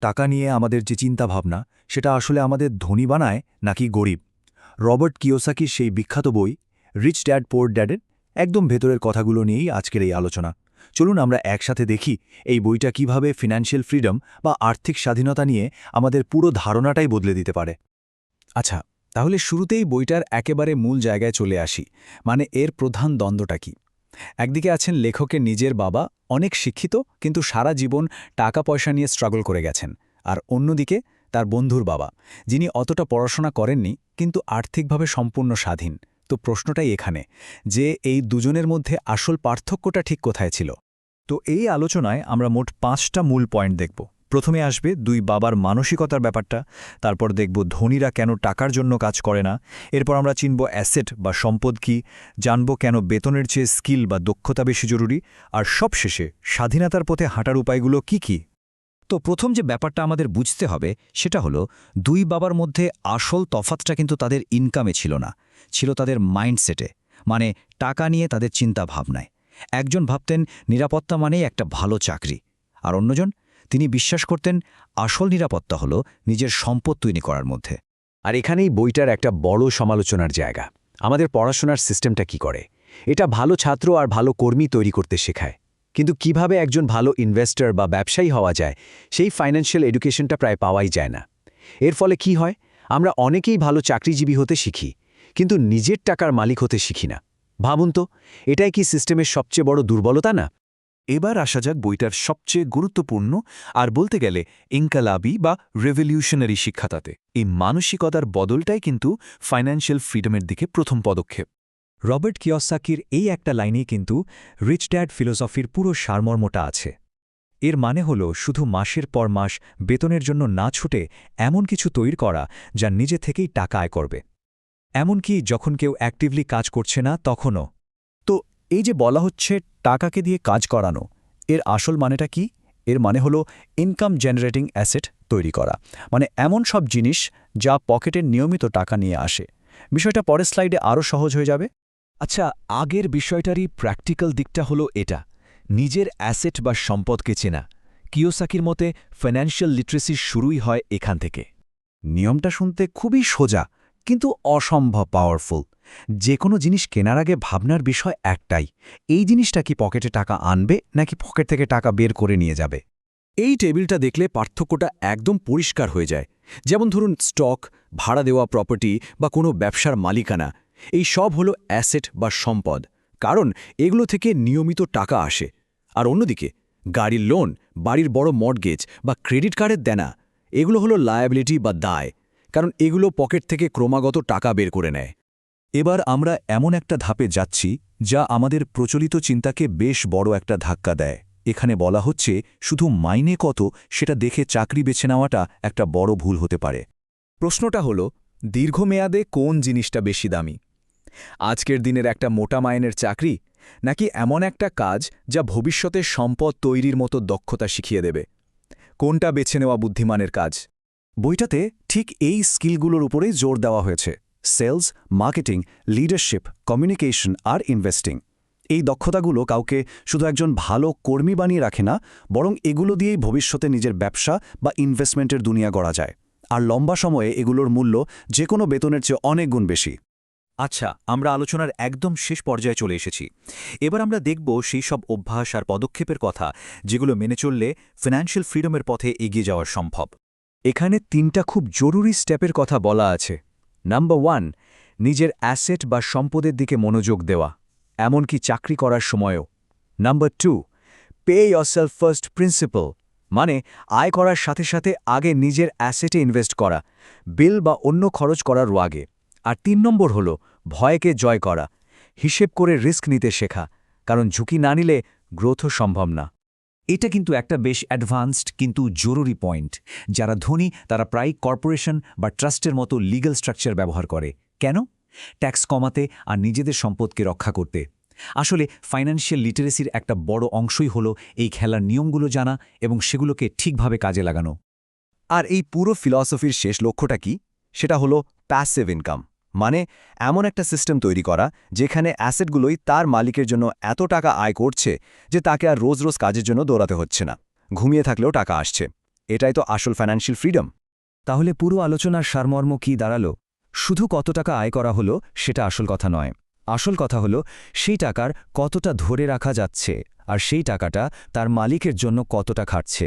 টাকা নিয়ে আমাদের যে চিন্তাভাবনা সেটা আসলে আমাদের ধনী বানায় নাকি গরিব? রবার্ট কিওসাকির সেই বিখ্যাত বই রিচ ড্যাড পোর ড্যাডের একদম ভেতরের কথাগুলো নিয়েই আজকের এই আলোচনা। চলুন আমরা একসাথে দেখি এই বইটা কিভাবে ফিন্যান্সিয়াল ফ্রিডম বা আর্থিক স্বাধীনতা নিয়ে আমাদের পুরো ধারণাটাই বদলে দিতে পারে। আচ্ছা, তাহলে শুরুতেই বইটার একেবারে মূল জায়গায় চলে আসি। মানে এর প্রধান দ্বন্দ্বটা কি? একদিকে আছেন লেখকের নিজের বাবা, অনেক শিক্ষিত কিন্তু সারা জীবন টাকা পয়সা নিয়ে স্ট্রাগল করে গেছেন। আর অন্যদিকে তার বন্ধুর বাবা, যিনি অতটা পড়াশোনা করেননি কিন্তু আর্থিকভাবে সম্পূর্ণ স্বাধীন। তো প্রশ্নটাই এখানে যে এই দুজনের মধ্যে আসল পার্থক্যটা ঠিক কোথায় ছিল? তো এই আলোচনায় আমরা মোট 5টা মূল পয়েন্ট দেখব। প্রথমে আসবে দুই বাবার মানসিকতার ব্যাপারটা, তারপর দেখব ধনীরা কেন টাকার জন্য কাজ করে না, এরপর আমরা চিনব অ্যাসেট বা সম্পদ কি, জানব কেন বেতনের চেয়ে স্কিল বা দক্ষতা বেশি জরুরি, আর সবশেষে স্বাধীনতার পথে হাঁটার উপায়গুলো কি কি। তো প্রথম যে ব্যাপারটা আমাদের বুঝতে হবে সেটা হলো দুই বাবার মধ্যে আসল তফাতটা কিন্তু তাদের ইনকামে ছিল না, ছিল তাদের মাইন্ডসেটে, মানে টাকা নিয়ে তাদের চিন্তা ভাবনায়। একজন ভাবতেন নিরাপত্তা মানেই একটা ভালো চাকরি, আর অন্যজন তিনি বিশ্বাস করতেন আসল নিরাপত্তা হলো নিজের সম্পদ তৈরি করার মধ্যে। আর এখানেই বইটার একটা বড় সমালোচনার জায়গা। আমাদের পড়াশোনার সিস্টেমটা কি করে? এটা ভালো ছাত্র আর ভালো কর্মী তৈরি করতে শেখায়, কিন্তু কিভাবে একজন ভালো ইনভেস্টর বা ব্যবসায়ী হওয়া যায় সেই ফাইন্যান্সিয়াল এডুকেশনটা প্রায় পাওয়াই যায় না। এর ফলে কি হয়? আমরা অনেকেই ভালো চাকরিজীবী হতে শিখি, কিন্তু নিজের টাকার মালিক হতে শিখি না। ভাবুন তো, এটাই কি সিস্টেমের সবচেয়ে বড় দুর্বলতা না? এবার আসা যাক বইটার সবচেয়ে গুরুত্বপূর্ণ আর বলতে গেলে ইনকালাবি বা রেভলিউশনারি শিক্ষাটাতে। এই মানসিকতার বদলটাই কিন্তু ফাইন্যান্সিয়াল ফ্রিডমের দিকে প্রথম পদক্ষেপ। রবার্ট কিওসাকির এই একটা লাইনেই কিন্তু রিচ ড্যাড ফিলোসফির পুরো সারমর্মটা আছে। এর মানে হল শুধু মাসের পর মাস বেতনের জন্য না ছুটে এমন কিছু তৈরি করা যা নিজে থেকেই টাকা আয় করবে, এমনকি যখন কেউ অ্যাক্টিভলি কাজ করছে না তখনও। তো এই যে বলা হচ্ছে টাকাকে দিয়ে কাজ করানো, এর আসল মানেটা কি? এর মানে হলো ইনকাম জেনারেটিং অ্যাসেট তৈরি করা, মানে এমন সব জিনিস যা পকেটের নিয়মিত টাকা নিয়ে আসে। বিষয়টা পরের স্লাইডে আরও সহজ হয়ে যাবে। আচ্ছা, আগের বিষয়টারই প্র্যাকটিক্যাল দিকটা হলো এটা, নিজের অ্যাসেট বা সম্পদকে চেনা। কিওসাকির মতে ফাইন্যান্সিয়াল লিটারেসির শুরুই হয় এখান থেকে। নিয়মটা শুনতে খুবই সোজা, কিন্তু অসম্ভব পাওয়ারফুল। যে কোনো জিনিস কেনার আগে ভাবনার বিষয় একটাই, এই জিনিসটা কি পকেটে টাকা আনবে নাকি পকেট থেকে টাকা বের করে নিয়ে যাবে। এই টেবিলটা দেখলে পার্থক্যটা একদম পরিষ্কার হয়ে যায়। যেমন ধরুন স্টক, ভাড়া দেওয়া প্রপার্টি বা কোনো ব্যবসার মালিকানা, এই সব হলো অ্যাসেট বা সম্পদ, কারণ এগুলো থেকে নিয়মিত টাকা আসে। আর অন্যদিকে গাড়ির লোন, বাড়ির বড় মর্টগেজ বা ক্রেডিট কার্ডের দেনা, এগুলো হলো লায়াবিলিটি বা দায়, কারণ এগুলো পকেট থেকে ক্রমাগত টাকা বের করে নেয়। এবার আমরা এমন একটা ধাপে যাচ্ছি যা আমাদের প্রচলিত চিন্তাকে বেশ বড় একটা ধাক্কা দেয়। এখানে বলা হচ্ছে শুধু মাইনে কত সেটা দেখে চাকরি বেছে নেওয়াটা একটা বড় ভুল হতে পারে। প্রশ্নটা হলো, দীর্ঘমেয়াদে কোন জিনিসটা বেশি দামি? আজকের দিনের একটা মোটা মাইনের চাকরি, নাকি এমন একটা কাজ যা ভবিষ্যতে সম্পদ তৈরির মতো দক্ষতা শিখিয়ে দেবে? কোনটা বেছে নেওয়া বুদ্ধিমানের কাজ? বইটাতে ঠিক এই স্কিলগুলোর উপরেই জোর দেওয়া হয়েছে: সেলস, মার্কেটিং, লিডারশিপ, কমিউনিকেশন আর ইনভেস্টিং। এই দক্ষতাগুলো কাউকে শুধু একজন ভালো কর্মী বানিয়ে রাখে না, বরং এগুলো দিয়েই ভবিষ্যতে নিজের ব্যবসা বা ইনভেস্টমেন্টের দুনিয়া গড়া যায়। আর লম্বা সময়ে এগুলোর মূল্য যে কোনো বেতনের চেয়ে অনেক গুণ বেশি। আচ্ছা, আমরা আলোচনার একদম শেষ পর্যায়ে চলে এসেছি। এবার আমরা দেখব সেই সব অভ্যাস আর পদক্ষেপের কথা যেগুলো মেনে চললে ফিন্যান্সিয়াল ফ্রিডমের পথে এগিয়ে যাওয়া সম্ভব। এখানে 3টা খুব জরুরি স্টেপের কথা বলা আছে। নাম্বার 1, নিজের অ্যাসেট বা সম্পদের দিকে মনোযোগ দেওয়া, এমনকি চাকরি করার সময়ও। Number 2, pay yourself first principle, মানে আয় করার সাথে সাথে আগে নিজের অ্যাসেটে ইনভেস্ট করা, বিল বা অন্য খরচ করার আগে। আর 3 নম্বর হল ভয়কে জয় করা, হিসেব করে রিস্ক নিতে শেখা, কারণ ঝুঁকি না নিলে গ্রোথও সম্ভব না। এটা কিন্তু একটা বেশ অ্যাডভান্সড কিন্তু জরুরি পয়েন্ট। যারা ধনী তারা প্রায় কর্পোরেশন বা ট্রাস্টের মতো লিগ্যাল স্ট্রাকচার ব্যবহার করে। কেন? ট্যাক্স কমাতে আর নিজেদের সম্পদকে রক্ষা করতে। আসলে ফাইন্যান্সিয়াল লিটারেসির একটা বড় অংশই হলো এই খেলার নিয়মগুলো জানা এবং সেগুলোকে ঠিকভাবে কাজে লাগানো। আর এই পুরো ফিলসফির শেষ লক্ষ্যটা কি? সেটা হলো প্যাসিভ ইনকাম, মানে এমন একটা সিস্টেম তৈরি করা যেখানে অ্যাসেটগুলোই তার মালিকের জন্য এত টাকা আয় করছে যে তাকে আর রোজ রোজ কাজের জন্য দৌড়াতে হচ্ছে না, ঘুমিয়ে থাকলেও টাকা আসছে। এটাই তো আসল ফাইন্যান্সিয়াল ফ্রিডম। তাহলে পুরো আলোচনার সারমর্ম কি দাঁড়ালো? শুধু কত টাকা আয় করা হলো সেটা আসল কথা নয়। আসল কথা হলো সেই টাকার কতটা ধরে রাখা যাচ্ছে আর সেই টাকাটা তার মালিকের জন্য কতটা খাটছে।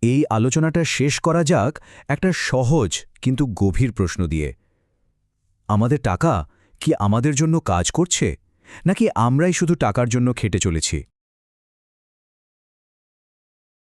এই আলোচনাটা শেষ করা যাক একটা সহজ কিন্তু গভীর প্রশ্ন দিয়ে। আমাদের টাকা কি আমাদের জন্য কাজ করছে, নাকি আমরাই শুধু টাকার জন্য খেটে চলেছি?